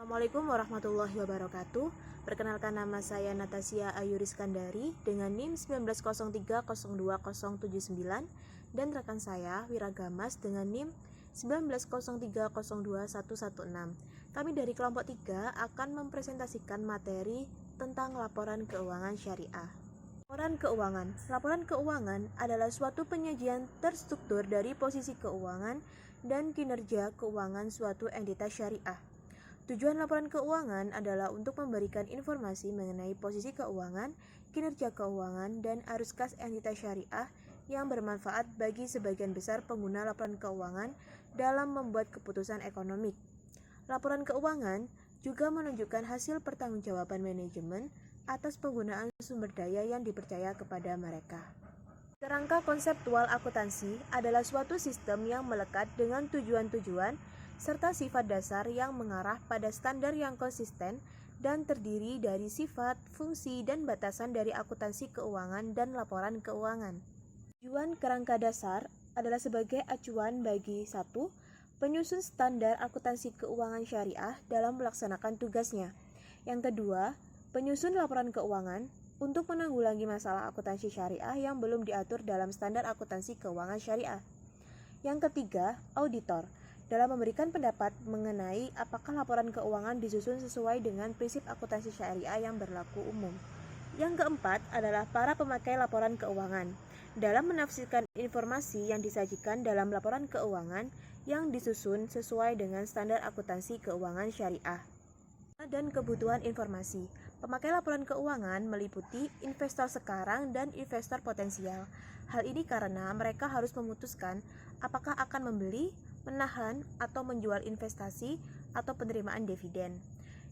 Assalamualaikum warahmatullahi wabarakatuh. Perkenalkan, nama saya Natasya Ayuriskandari dengan NIM 1903020079 dan rekan saya Wiragamas dengan NIM 1903021116. Kami dari kelompok 3 akan mempresentasikan materi tentang laporan keuangan syariah. Laporan keuangan. Laporan keuangan adalah suatu penyajian terstruktur dari posisi keuangan dan kinerja keuangan suatu entitas syariah. Tujuan laporan keuangan adalah untuk memberikan informasi mengenai posisi keuangan, kinerja keuangan, dan arus kas entitas syariah yang bermanfaat bagi sebagian besar pengguna laporan keuangan dalam membuat keputusan ekonomi. Laporan keuangan juga menunjukkan hasil pertanggungjawaban manajemen atas penggunaan sumber daya yang dipercaya kepada mereka. Kerangka konseptual akuntansi adalah suatu sistem yang melekat dengan tujuan-tujuan serta sifat dasar yang mengarah pada standar yang konsisten dan terdiri dari sifat, fungsi, dan batasan dari akuntansi keuangan dan laporan keuangan. Tujuan kerangka dasar adalah sebagai acuan bagi 1. Penyusun standar akuntansi keuangan syariah dalam melaksanakan tugasnya. Yang kedua, penyusun laporan keuangan untuk menanggulangi masalah akuntansi syariah yang belum diatur dalam standar akuntansi keuangan syariah. Yang ketiga, auditor dalam memberikan pendapat mengenai apakah laporan keuangan disusun sesuai dengan prinsip akuntansi syariah yang berlaku umum. Yang keempat adalah para pemakai laporan keuangan dalam menafsirkan informasi yang disajikan dalam laporan keuangan yang disusun sesuai dengan standar akuntansi keuangan syariah. Dan kebutuhan informasi. Pemakai laporan keuangan meliputi investor sekarang dan investor potensial. Hal ini karena mereka harus memutuskan apakah akan membeli, menahan, atau menjual investasi atau penerimaan dividen.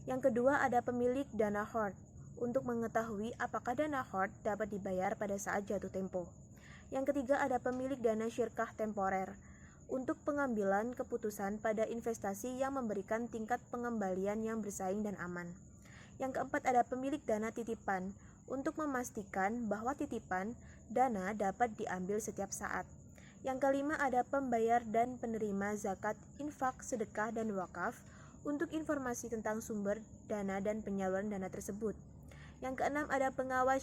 Yang kedua ada pemilik dana hoard untuk mengetahui apakah dana hoard dapat dibayar pada saat jatuh tempo. Yang ketiga ada pemilik dana syirkah temporer untuk pengambilan keputusan pada investasi yang memberikan tingkat pengembalian yang bersaing dan aman. Yang keempat ada pemilik dana titipan untuk memastikan bahwa titipan dana dapat diambil setiap saat. Yang kelima ada pembayar dan penerima zakat, infak, sedekah, dan wakaf untuk informasi tentang sumber dana dan penyaluran dana tersebut. Yang keenam ada pengawas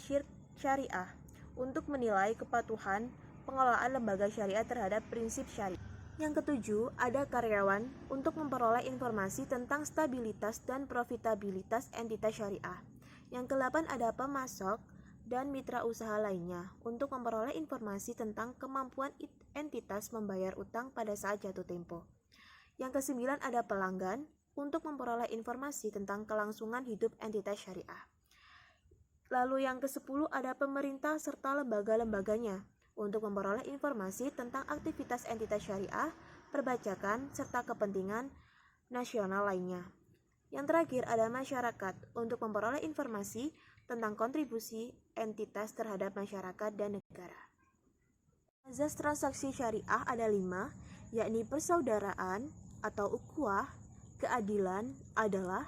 syariah untuk menilai kepatuhan pengelolaan lembaga syariah terhadap prinsip syariah. Yang ketujuh ada karyawan untuk memperoleh informasi tentang stabilitas dan profitabilitas entitas syariah. Yang kedelapan ada pemasok dan mitra usaha lainnya untuk memperoleh informasi tentang kemampuan entitas membayar utang pada saat jatuh tempo. Yang kesembilan ada pelanggan untuk memperoleh informasi tentang kelangsungan hidup entitas syariah. Lalu yang ke-10 ada pemerintah serta lembaga-lembaganya untuk memperoleh informasi tentang aktivitas entitas syariah, perbajakan, serta kepentingan nasional lainnya. Yang terakhir ada masyarakat untuk memperoleh informasi tentang kontribusi entitas terhadap masyarakat dan negara. Azas transaksi syariah ada 5, yakni persaudaraan atau ukhuwah, keadilan adalah,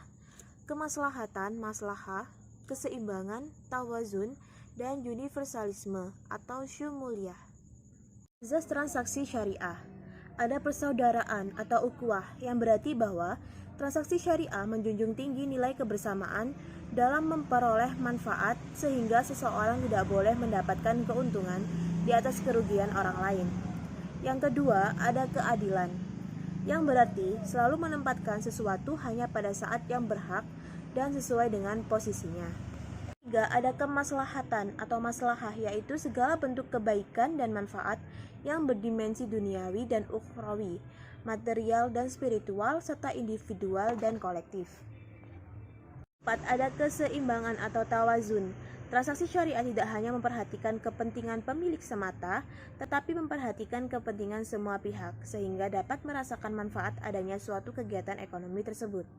kemaslahatan maslahah, keseimbangan tawazun, dan universalisme atau syumuliyah. Azas transaksi syariah ada persaudaraan atau ukhuwah yang berarti bahwa transaksi syariah menjunjung tinggi nilai kebersamaan dalam memperoleh manfaat sehingga seseorang tidak boleh mendapatkan keuntungan di atas kerugian orang lain. Yang kedua ada keadilan yang berarti selalu menempatkan sesuatu hanya pada saat yang berhak dan sesuai dengan posisinya. Ketiga ada kemaslahatan atau maslahah, yaitu segala bentuk kebaikan dan manfaat yang berdimensi duniawi dan ukhrawi, material dan spiritual, serta individual dan kolektif. 4. Ada keseimbangan atau tawazun. Transaksi syariah tidak hanya memperhatikan kepentingan pemilik semata, tetapi memperhatikan kepentingan semua pihak, sehingga dapat merasakan manfaat adanya suatu kegiatan ekonomi tersebut.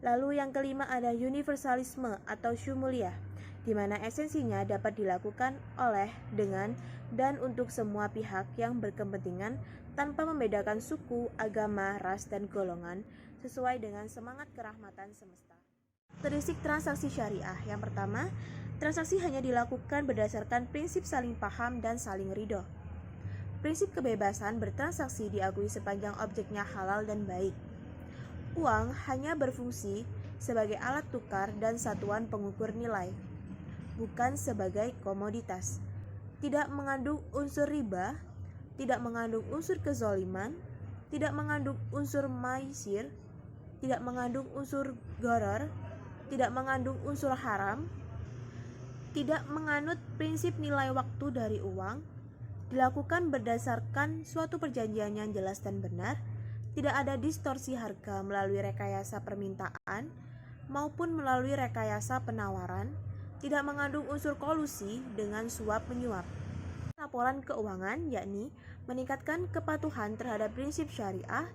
Lalu yang kelima ada universalisme atau syumuliyah, di mana esensinya dapat dilakukan oleh, dengan, dan untuk semua pihak yang berkepentingan tanpa membedakan suku, agama, ras, dan golongan, sesuai dengan semangat kerahmatan semesta. Karakteristik transaksi syariah. Yang pertama, transaksi hanya dilakukan berdasarkan prinsip saling paham dan saling ridho. Prinsip kebebasan bertransaksi diakui sepanjang objeknya halal dan baik. Uang hanya berfungsi sebagai alat tukar dan satuan pengukur nilai, bukan sebagai komoditas. Tidak mengandung unsur riba, tidak mengandung unsur kezaliman, tidak mengandung unsur maisir, tidak mengandung unsur gharar, tidak mengandung unsur haram, tidak menganut prinsip nilai waktu dari uang, dilakukan berdasarkan suatu perjanjian yang jelas dan benar, tidak ada distorsi harga melalui rekayasa permintaan maupun melalui rekayasa penawaran, tidak mengandung unsur kolusi dengan suap-menyuap. Laporan keuangan yakni meningkatkan kepatuhan terhadap prinsip syariah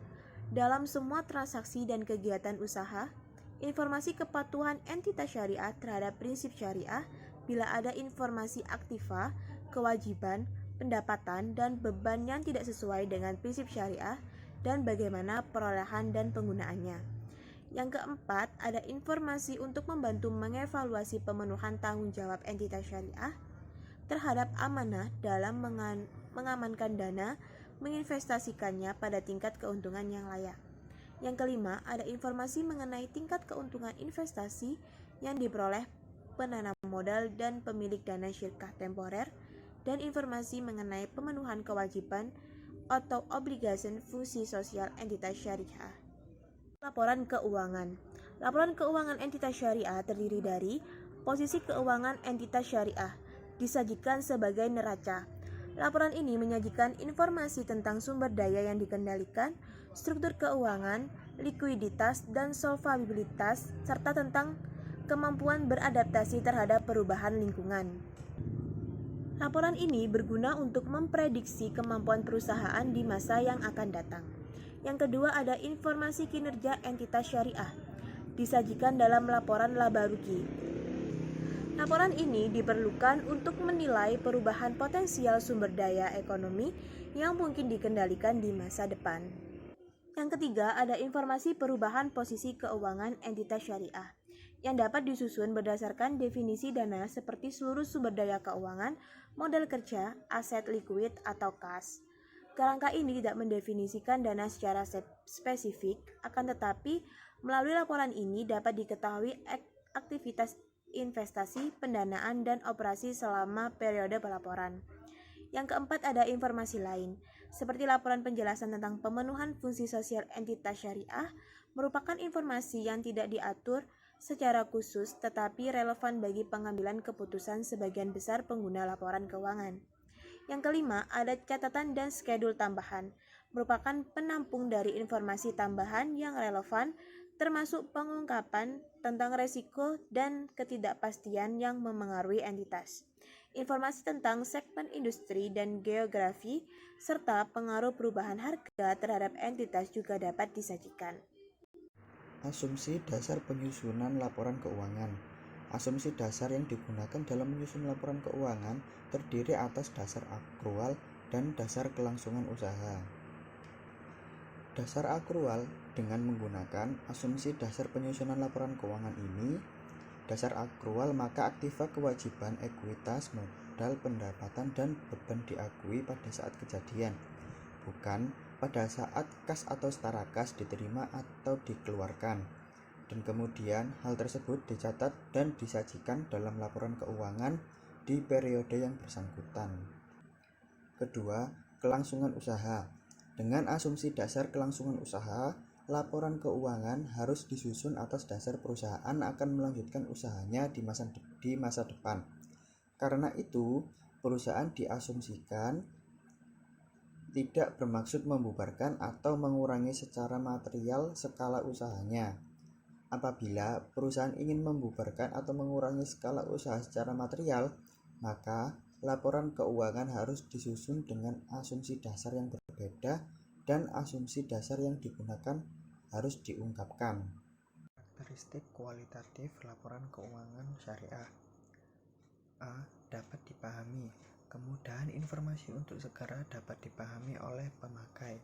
dalam semua transaksi dan kegiatan usaha, informasi kepatuhan entitas syariah terhadap prinsip syariah bila ada informasi aktiva, kewajiban, pendapatan, dan beban yang tidak sesuai dengan prinsip syariah, dan bagaimana perolehan dan penggunaannya. Yang keempat, ada informasi untuk membantu mengevaluasi pemenuhan tanggung jawab entitas syariah terhadap amanah dalam mengamankan dana, menginvestasikannya pada tingkat keuntungan yang layak. Yang kelima, ada informasi mengenai tingkat keuntungan investasi yang diperoleh penanam modal dan pemilik dana syirkah temporer, dan informasi mengenai pemenuhan kewajiban atau obligasi fungsi sosial entitas syariah. Laporan keuangan. Laporan keuangan entitas syariah terdiri dari posisi keuangan entitas syariah, disajikan sebagai neraca. Laporan ini menyajikan informasi tentang sumber daya yang dikendalikan, struktur keuangan, likuiditas, dan solvabilitas, serta tentang kemampuan beradaptasi terhadap perubahan lingkungan. Laporan ini berguna untuk memprediksi kemampuan perusahaan di masa yang akan datang. Yang kedua, ada informasi kinerja entitas syariah, disajikan dalam laporan laba rugi. Laporan ini diperlukan untuk menilai perubahan potensial sumber daya ekonomi yang mungkin dikendalikan di masa depan. Yang ketiga, ada informasi perubahan posisi keuangan entitas syariah yang dapat disusun berdasarkan definisi dana seperti seluruh sumber daya keuangan, modal kerja, aset likuid atau kas. Kerangka ini tidak mendefinisikan dana secara spesifik, akan tetapi melalui laporan ini dapat diketahui aktivitas investasi, pendanaan, dan operasi selama periode pelaporan. Yang keempat, ada informasi lain, seperti laporan penjelasan tentang pemenuhan fungsi sosial entitas syariah, merupakan informasi yang tidak diatur secara khusus tetapi relevan bagi pengambilan keputusan sebagian besar pengguna laporan keuangan. Yang kelima, ada catatan dan skedul tambahan, merupakan penampung dari informasi tambahan yang relevan termasuk pengungkapan tentang resiko dan ketidakpastian yang memengaruhi entitas, informasi tentang segmen industri dan geografi, serta pengaruh perubahan harga terhadap entitas juga dapat disajikan. Asumsi dasar penyusunan laporan keuangan. Asumsi dasar yang digunakan dalam menyusun laporan keuangan terdiri atas dasar akrual dan dasar kelangsungan usaha. Dasar akrual dengan menggunakan asumsi dasar penyusunan laporan keuangan ini, dasar akrual maka aktiva kewajiban, ekuitas, modal, pendapatan, dan beban diakui pada saat kejadian, bukan pada saat kas atau setara kas diterima atau dikeluarkan, dan kemudian hal tersebut dicatat dan disajikan dalam laporan keuangan di periode yang bersangkutan. Kedua, kelangsungan usaha. Dengan asumsi dasar kelangsungan usaha, laporan keuangan harus disusun atas dasar perusahaan akan melanjutkan usahanya di masa depan. Karena itu, perusahaan diasumsikan tidak bermaksud membubarkan atau mengurangi secara material skala usahanya. Apabila perusahaan ingin membubarkan atau mengurangi skala usaha secara material, maka laporan keuangan harus disusun dengan asumsi dasar yang berbeda dan asumsi dasar yang digunakan harus diungkapkan. Karakteristik kualitatif laporan keuangan syariah. A. Dapat dipahami. Kemudahan informasi untuk segera dapat dipahami oleh pemakai.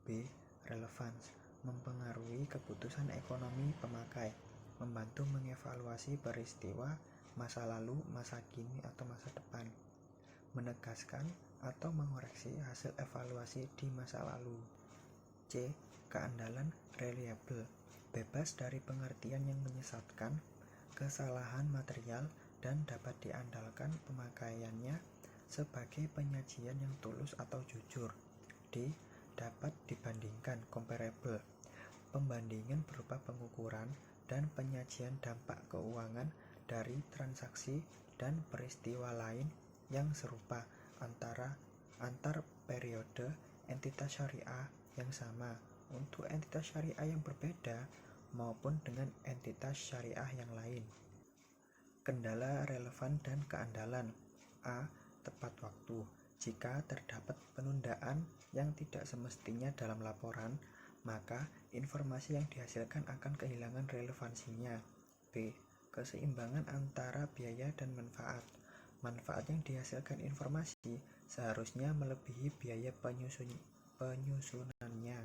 B. Relevans. Mempengaruhi keputusan ekonomi pemakai. Membantu mengevaluasi peristiwa masa lalu, masa kini, atau masa depan. Menegaskan atau mengoreksi hasil evaluasi di masa lalu. C. Keandalan reliable. bebas dari pengertian yang menyesatkan, kesalahan material, dan dapat diandalkan pemakaiannya sebagai penyajian yang tulus atau jujur. D. Dapat dibandingkan comparable, pembandingan berupa pengukuran dan penyajian dampak keuangan dari transaksi dan peristiwa lain yang serupa antar periode entitas syariah yang sama untuk entitas syariah yang berbeda maupun dengan entitas syariah yang lain. Kendala relevan dan keandalan. A. Tepat waktu. Jika terdapat penundaan yang tidak semestinya dalam laporan, maka informasi yang dihasilkan akan kehilangan relevansinya. B. Keseimbangan antara biaya dan manfaat. Manfaat yang dihasilkan informasi seharusnya melebihi biaya penyusunannya.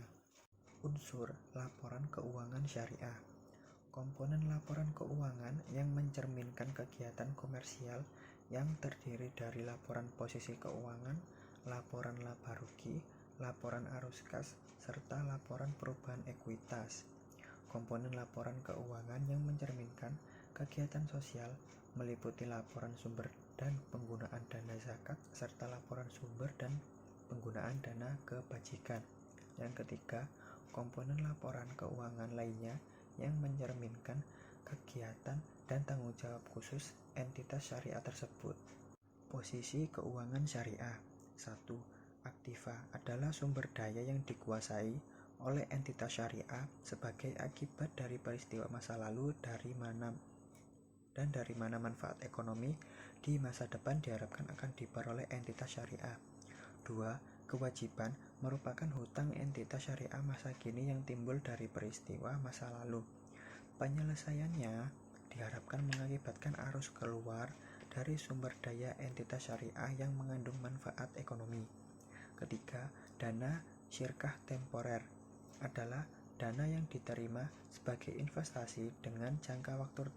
Unsur laporan keuangan syariah. Komponen laporan keuangan yang mencerminkan kegiatan komersial yang terdiri dari laporan posisi keuangan, laporan laba rugi, laporan arus kas, serta laporan perubahan ekuitas. Komponen laporan keuangan yang mencerminkan kegiatan sosial meliputi laporan sumber dan penggunaan dana zakat serta laporan sumber dan penggunaan dana kebajikan. Yang ketiga, komponen laporan keuangan lainnya yang mencerminkan kegiatan dan tanggung jawab khusus entitas syariah tersebut. Posisi keuangan syariah. 1. Aktiva adalah sumber daya yang dikuasai oleh entitas syariah sebagai akibat dari peristiwa masa lalu dari mana manfaat ekonomi di masa depan diharapkan akan diperoleh entitas syariah. 2. Kewajiban merupakan hutang entitas syariah masa kini yang timbul dari peristiwa masa lalu. Penyelesaiannya diharapkan mengakibatkan arus keluar dari sumber daya entitas syariah yang mengandung manfaat ekonomi. Ketiga, dana syirkah temporer adalah dana yang diterima sebagai investasi dengan jangka waktu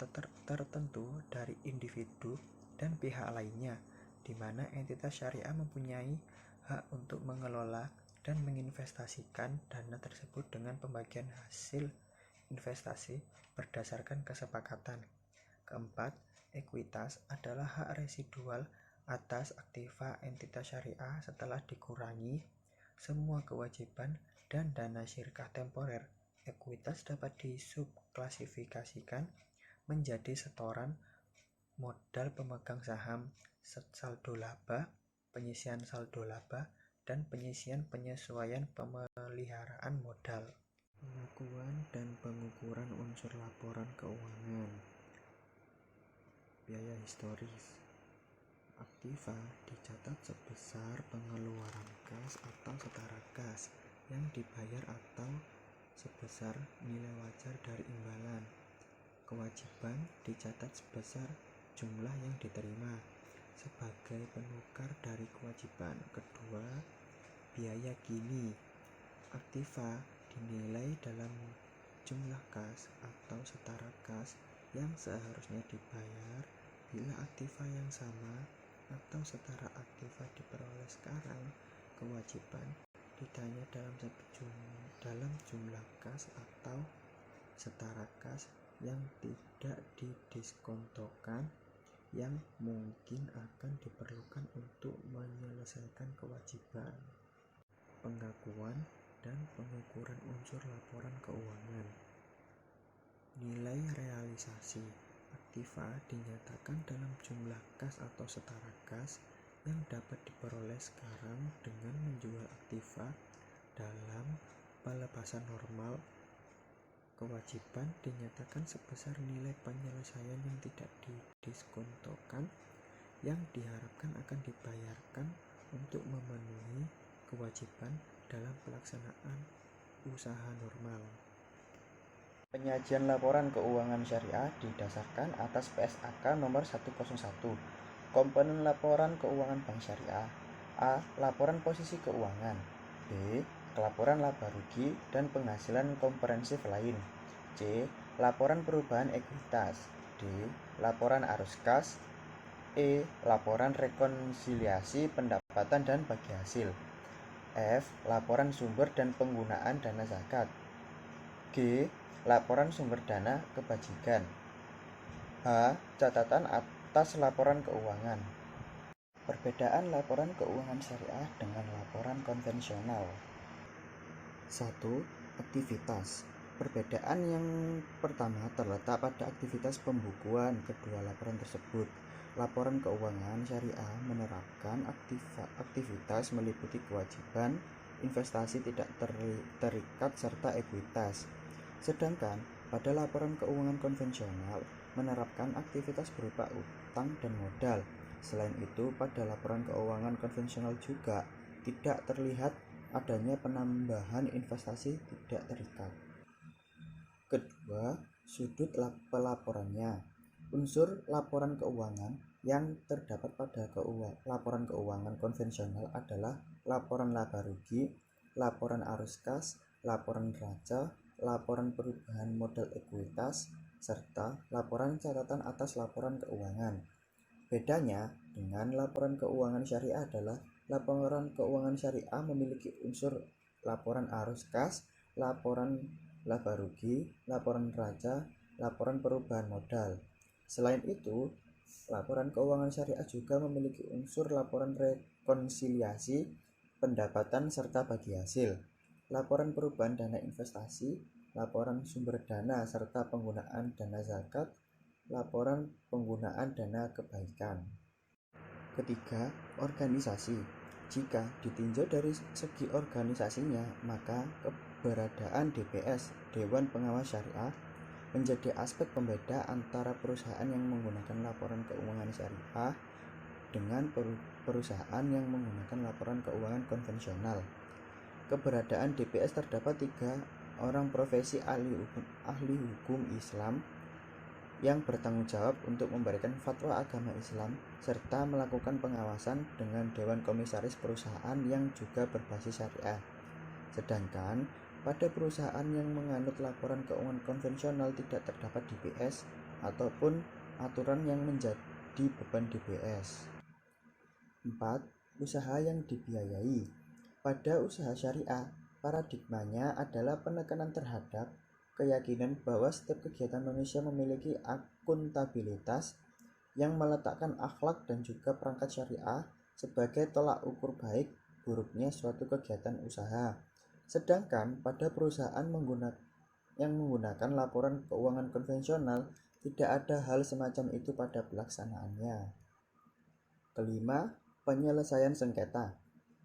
tertentu dari individu dan pihak lainnya, di mana entitas syariah mempunyai hak untuk mengelola dan menginvestasikan dana tersebut dengan pembagian hasil investasi berdasarkan kesepakatan. Keempat, ekuitas adalah hak residual atas aktiva entitas syariah setelah dikurangi semua kewajiban dan dana syirkah temporer. Ekuitas dapat disubklasifikasikan menjadi setoran, modal pemegang saham, saldo laba, penyisian saldo laba, dan penyisian penyesuaian pemeliharaan modal. Pengakuan dan pengukuran unsur laporan keuangan. Biaya historis. Aktiva dicatat sebesar pengeluaran kas atau setara kas yang dibayar atau sebesar nilai wajar dari imbalan. Kewajiban dicatat sebesar jumlah yang diterima sebagai penukar dari kewajiban. Kedua, biaya kini. Aktiva dinilai dalam jumlah kas atau setara kas yang seharusnya dibayar bila aktiva yang sama atau setara aktiva diperoleh sekarang. Kewajiban ditanya dalam jumlah kas atau setara kas yang tidak didiskontokan yang mungkin akan diperlukan untuk menyelesaikan kewajiban. Pengakuan dan pengukuran unsur laporan keuangan. Nilai realisasi aktiva dinyatakan dalam jumlah kas atau setara kas yang dapat diperoleh sekarang dengan menjual aktiva dalam pelepasan normal. Kewajiban dinyatakan sebesar nilai penyelesaian yang tidak didiskontokan yang diharapkan akan dibayarkan untuk memenuhi kewajiban dalam pelaksanaan usaha normal. Penyajian laporan keuangan syariah didasarkan atas PSAK nomor 101. Komponen laporan keuangan bank syariah. A. Laporan posisi keuangan. B. Laporan laba rugi dan penghasilan komprehensif lain. C. Laporan perubahan ekuitas. D. Laporan arus kas. E. Laporan rekonsiliasi pendapatan dan bagi hasil. F. Laporan sumber dan penggunaan dana zakat. G. Laporan sumber dana kebajikan. H. Catatan atas laporan keuangan. Perbedaan laporan keuangan syariah dengan laporan konvensional. 1. Aktivitas. Perbedaan yang pertama terletak pada aktivitas pembukuan kedua laporan tersebut. Laporan keuangan syariah menerapkan aktivitas meliputi kewajiban, investasi tidak terikat serta ekuitas. Sedangkan pada laporan keuangan konvensional menerapkan aktivitas berupa utang dan modal. Selain itu, pada laporan keuangan konvensional juga tidak terlihat adanya penambahan investasi tidak terikat. Kedua, sudut pelaporannya. Unsur laporan keuangan yang terdapat pada laporan keuangan konvensional adalah laporan laba rugi, laporan arus kas, laporan neraca, laporan perubahan modal ekuitas, serta laporan catatan atas laporan keuangan. Bedanya dengan laporan keuangan syariah adalah laporan keuangan syariah memiliki unsur laporan arus kas, laporan laba rugi, laporan neraca, laporan perubahan modal. Selain itu, laporan keuangan syariah juga memiliki unsur laporan rekonsiliasi, pendapatan serta bagi hasil, laporan perubahan dana investasi, laporan sumber dana serta penggunaan dana zakat, laporan penggunaan dana kebaikan. Ketiga, organisasi. Jika ditinjau dari segi organisasinya, maka keberadaan DPS, Dewan Pengawas Syariah, menjadi aspek pembeda antara perusahaan yang menggunakan laporan keuangan syariah dengan perusahaan yang menggunakan laporan keuangan konvensional. Keberadaan DPS terdapat 3 orang profesi ahli hukum Islam yang bertanggung jawab untuk memberikan fatwa agama Islam serta melakukan pengawasan dengan Dewan Komisaris Perusahaan yang juga berbasis syariah. Sedangkan pada perusahaan yang menganut laporan keuangan konvensional tidak terdapat DPS ataupun aturan yang menjadi beban DPS. 4. Usaha yang dibiayai. Pada usaha syariah, paradigmanya adalah penekanan terhadap keyakinan bahwa setiap kegiatan manusia memiliki akuntabilitas yang meletakkan akhlak dan juga perangkat syariah sebagai tolak ukur baik buruknya suatu kegiatan usaha. Sedangkan pada perusahaan yang menggunakan laporan keuangan konvensional tidak ada hal semacam itu pada pelaksanaannya. Kelima, penyelesaian sengketa.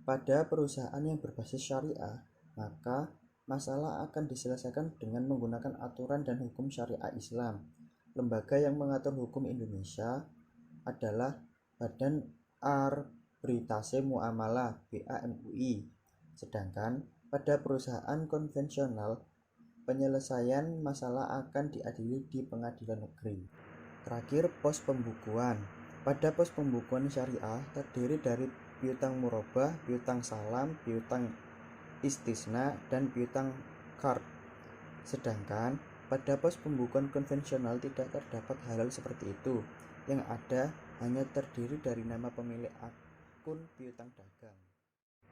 Pada perusahaan yang berbasis syariah, maka masalah akan diselesaikan dengan menggunakan aturan dan hukum syariah Islam. Lembaga yang mengatur hukum Indonesia adalah Badan Arbitrase Muamalah (BAMUI). Sedangkan pada perusahaan konvensional, penyelesaian masalah akan diadili di pengadilan negeri. Terakhir, pos pembukuan. Pada pos pembukuan syariah terdiri dari piutang murabah, piutang salam, piutang istisna, dan piutang qard. Sedangkan pada pos pembukuan konvensional tidak terdapat hal seperti itu. Yang ada hanya terdiri dari nama pemilik akun piutang dagang.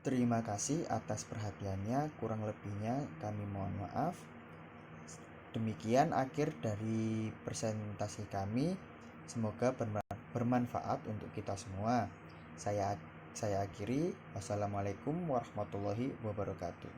Terima kasih atas perhatiannya, kurang lebihnya kami mohon maaf. Demikian akhir dari presentasi kami. Semoga bermanfaat untuk kita semua. Saya akhiri. Wassalamualaikum warahmatullahi wabarakatuh.